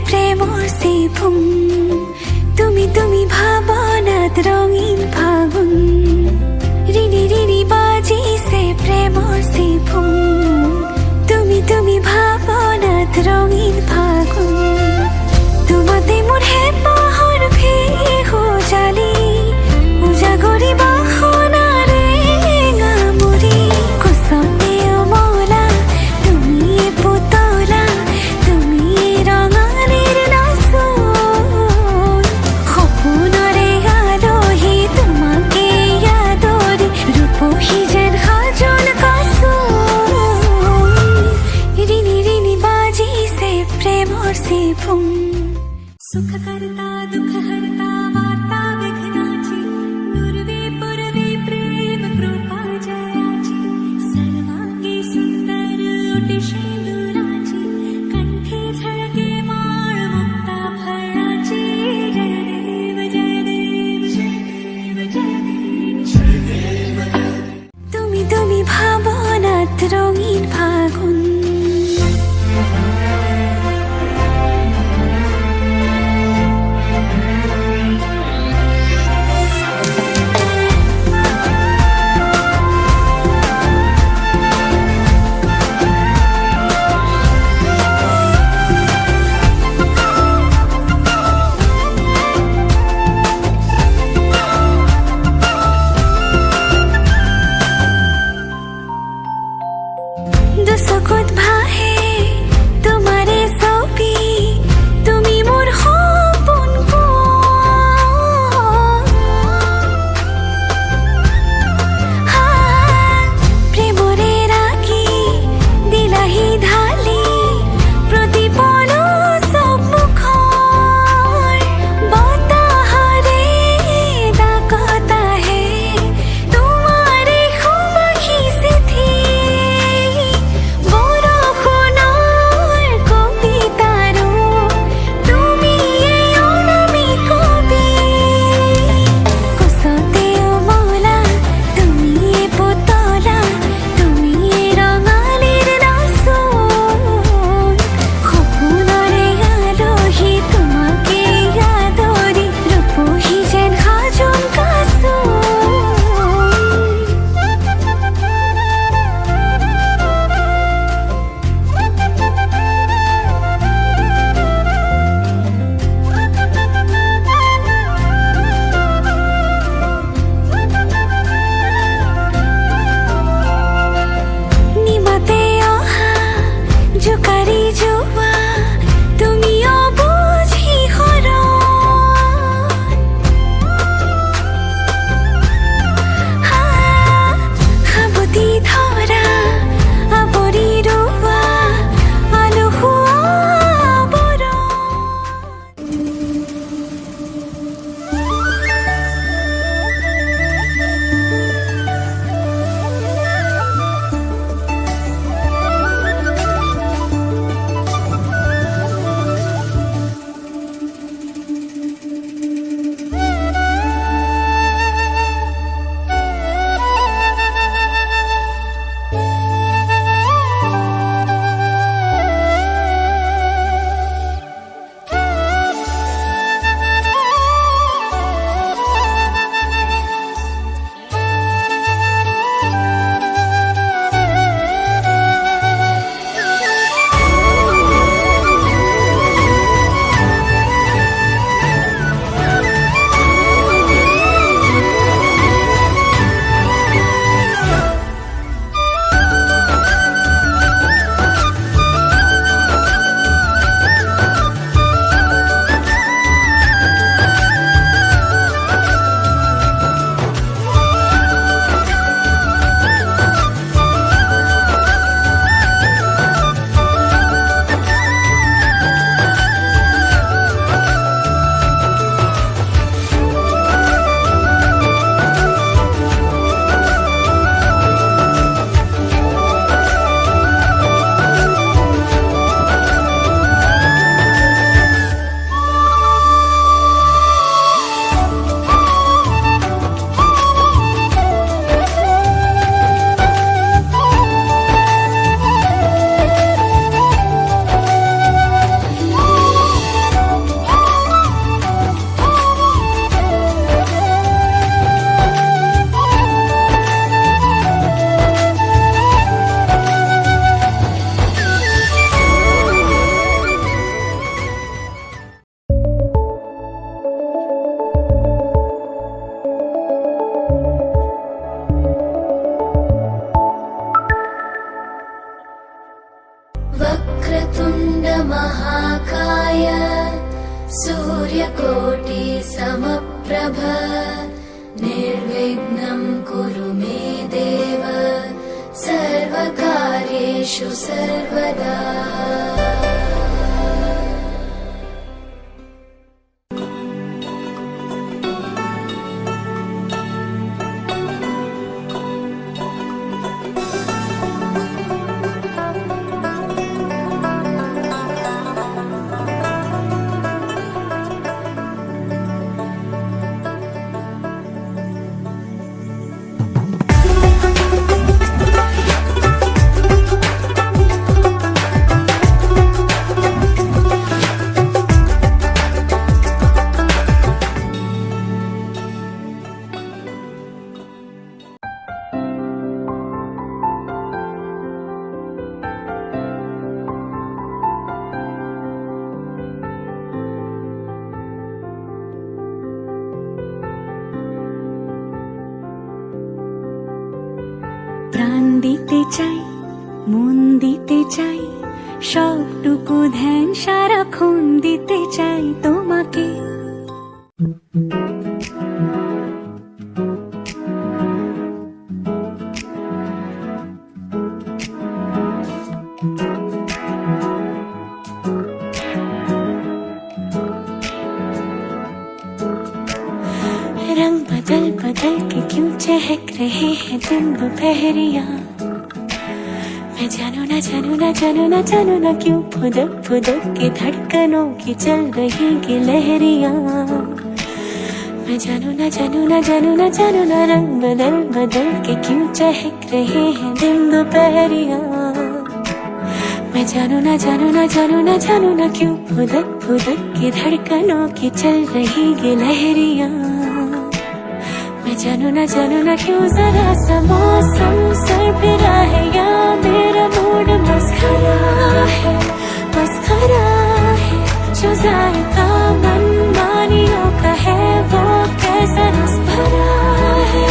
প্রেমৰ চিফুম তুমি ভাৱনাত ৰঙীন ফাগুন ৰিণি ৰিণি বাজিছে প্ৰেমৰ চিফুম তুমি ভাৱনাত ৰঙীন ফাগুন তোমাতে মোৰ হেঁপাহৰ ভেঁহু জালি উজাগৰি বাসনাৰে এঙামুৰি কোচতে অমলা তুমি পুতলা তুমি ৰঙালীৰ নাচোন সপোনৰে আলহী তোমাকে আদৰি ৰূপহী যেন সাজল কাচোন ৰিণি ৰিণি বাজিছে প্ৰেমৰ চিফুম सुख करता दुख हरता वार्ता विघ्नाची पूर्वे पूर्वे प्रेम कृपा जयाची सर्वांगी सुंदर ओटी शेंदुराची कंठी झळके माळ मुक्ता फळाची जय देव जय देव जय देव जय देव তুমি ভাৱনাত ৰঙীন ফাগুন দুচকুত ভাহে তোমাৰে ছবি তুমি মোৰ সপোন প্ৰেমৰে ৰাখি দিলাহি ঢালি প্ৰতিপল চব মুখৰ বতাহৰে ডাকত আহে তোমাৰে সুবাসী চিঠি বৰষুণৰ वक्रतुण्ड महाकाय सूर्यकोटि समप्रभ निर्विघ्नं कुरु मे देव सर्वकार्येषु सर्वदा। প্রাণ দিতে চাই, মন দিতে চাই, সবটুকু ধ্যান সারাক্ষণ দিতে চাই তোমাকে। रंग बदल बदल के क्यों चहक रहे हैं दिन दोपहरिया। मैं जानू ना जानू ना जानू ना जानू ना क्यों फुदक फुदक के धड़कनों की चल रही गिलहरियां। मैं जानू ना जानू ना जानू ना जानू ना रंग बदल बदल के क्यों चहक रहे हैं दिन दोपहरिया। मैं जानू ना जानू ना जानू ना जानू ना क्यों फुदक फुदक के धड़कनों की चल रही गिलहरियां। मैं जानू ना क्यों जरा सा मौसम सरफिरा है या मेरा मूड मस्खरा है जो जायका मन मानियों का है वो कैसा रस भरा है।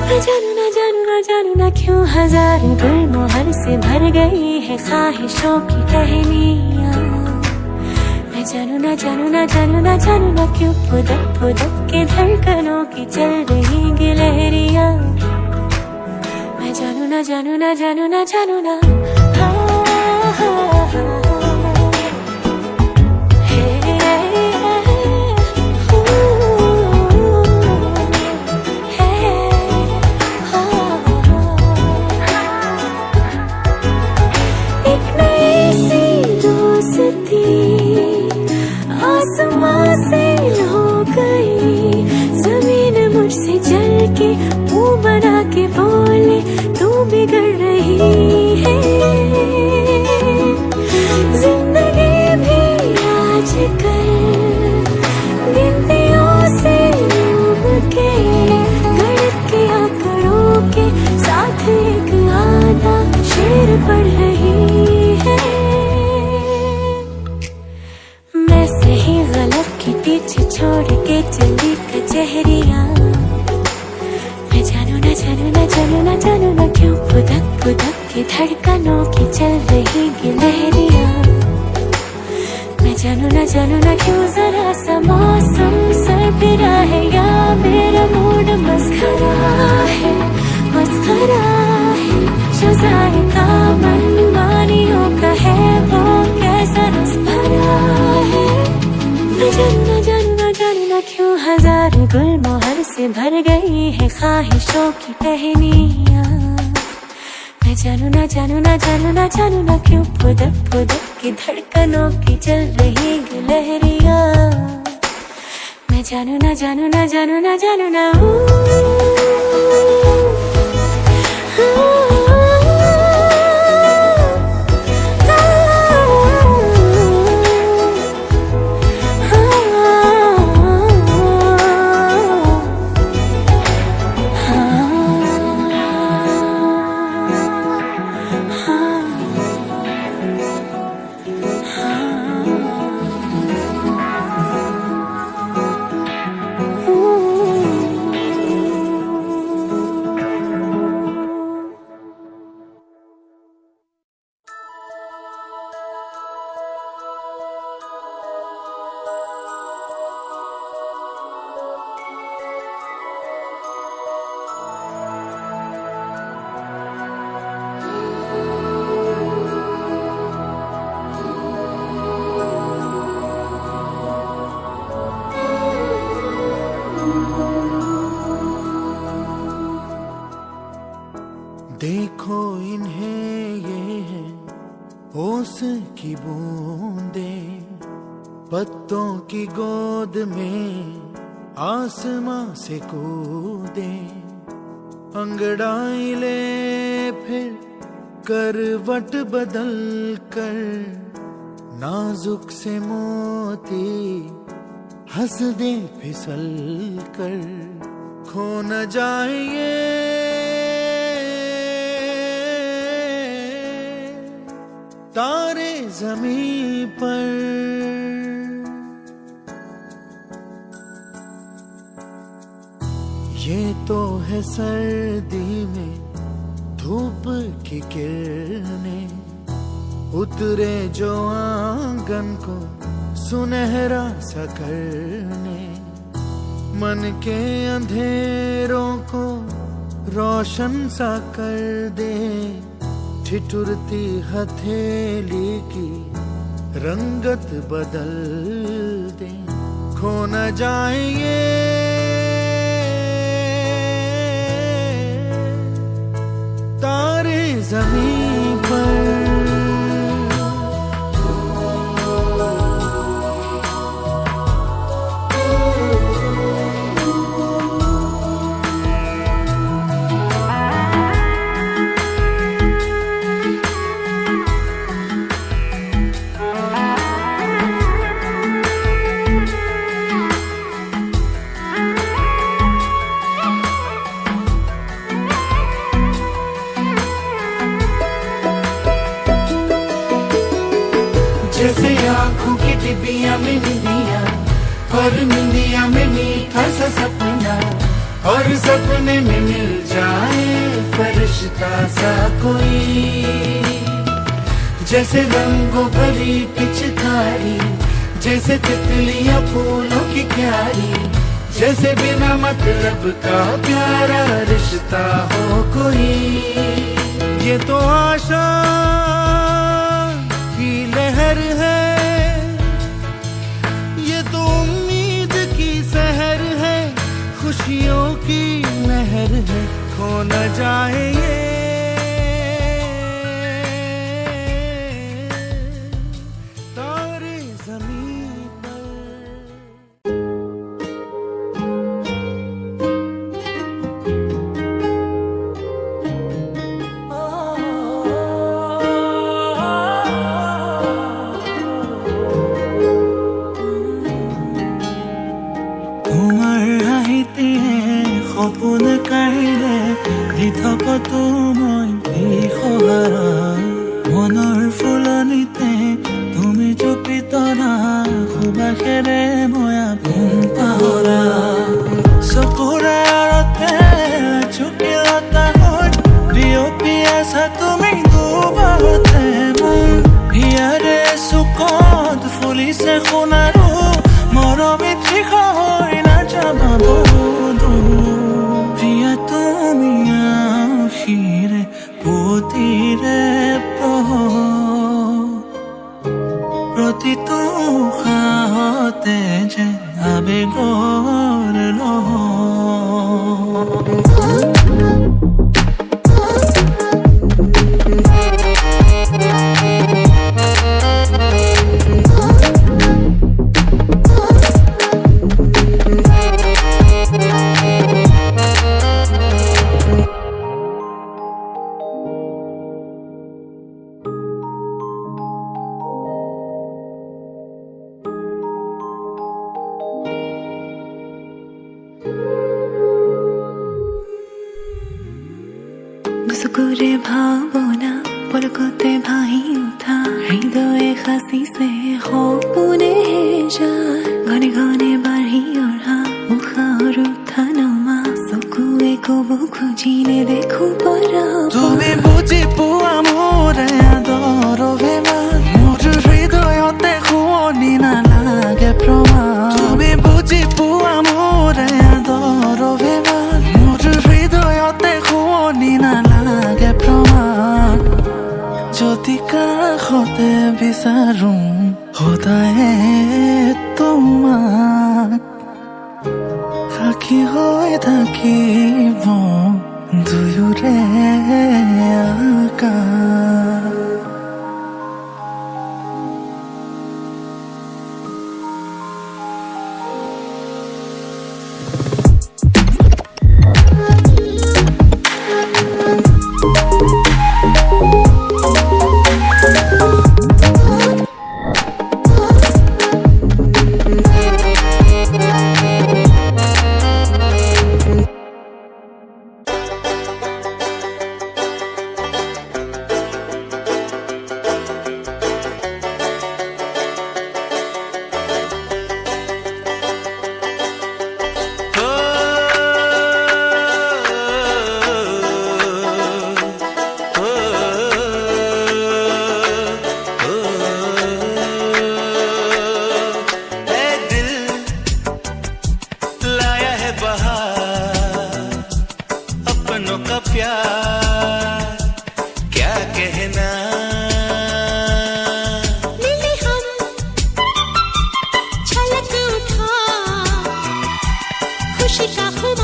मैं जानू ना क्यों हजार गुलमोहर से भर गई है ख्वाहिशों की टहनियां। मैं जानू ना क्यों फुदक फुदक के धड़कनों की चल रही गिलहरियां। मैं जानू ना एक नई सी दोस्ती आसमां से हो गई, जमीन मुझसे जल के मुंह बना के बोले तू बिगड़ रही है। जिंदगी भी आजकल गिनतियों से डूब के गणित के आंकड़ों के साथ एक आधा शेर पढ़ रही है। मैं सही गलत के पीछे छोड़ के चली कचहरियां। मैं जानू ना क्यों फुदक फुदक के धड़कनों की चल रही गिलहरियां। मैं जानू ना क्यों जरा सा मौसम सरफिरा है या मेरा मूड मस्खरा है जो जायका मन मानियों का है वो कैसा रस भरा है। मैं जानू ना क्यों हजार गुलमोहर से भर गई है ख्वाहिशों की टहनियां। मैं जानू ना क्यों फुदक फुदक के धड़कनों की चल रही गिलहरियां। मैं जानू ना ओस की बूंदे पत्तों की गोद में आसमां से कूदे, अंगड़ाई ले फिर करवट बदल कर, नाजुक से मोती हंस दे फिसल कर, खो न जाए ये तारे ज़मीं पर। ये तो है सर्दी में धूप की किरणें, उतरे जो आंगन को सुनहरा सा करने, मन के अंधेरों को रोशन सा कर दे, ठिठुरती हथेली की रंगत बदल दे, खो न जाए ये तारे ज़मीं पर। जैसे आँखों की डिबिया में निंदिया, और निंदिया में मीठा सा सपना, और सपने में मिल जाए फरिश्ता सा कोई। जैसे रंगों भरी पिचकारी, जैसे तितलियां फूलों की क्यारी, जैसे बिना मतलब का प्यारा रिश्ता हो कोई। ये तो आशा की लहर है, ये तो उम्मीद की सहर है, खुशियों की लहर है, खो न जाए ये तारे ज़मीं पर। সপোন কাঢ়িলে দি থাকতো মই বিহহাৰা, মনৰ ফুলনিতে তুমি জুপি তৰা, সুবাসেৰে মই আপোন পাহৰা। চকুৰে আৰতে চুকিলতা হৈ বিয়পি আছা তুমি দুবাৰতে, মোৰ হিয়াৰে চুকত ফুলিছে সোণাৰু, মৰমিত শিখ হৈ নাযাবা বহুদূৰ। প্ৰিয়া তুমি আশিৰে পুতিৰে প্ৰতিটো উশাহতে যে আবেগৰ লহ। চকুৰে ভাৱনা পলকতে ভাহি উঠা, হৃদয়ে সাঁচিছে সপোনে যায়, ঘনে ঘনে বাঢ়ি অহা উশাহৰ উঠা নমা, চকুৱে ক'ব খুজিলে দেখো পৰা। তুমি বুজি পোৱা মোৰ আদৰ অভিমান, মোৰ হৃদয়তে শুৱনি নালাগে প্ৰমাণ। তুমি বুজি পোৱা মোৰ আদৰ অভিমান, মোৰ হৃদয়তে শুৱনি নালাগে প্ৰমাণ। যদি কাষতে বিচাৰো সদায়ে তোমাক, সাক্ষী হৈ থাকিব দুয়োৰে আকাশ। खुशी का खुमार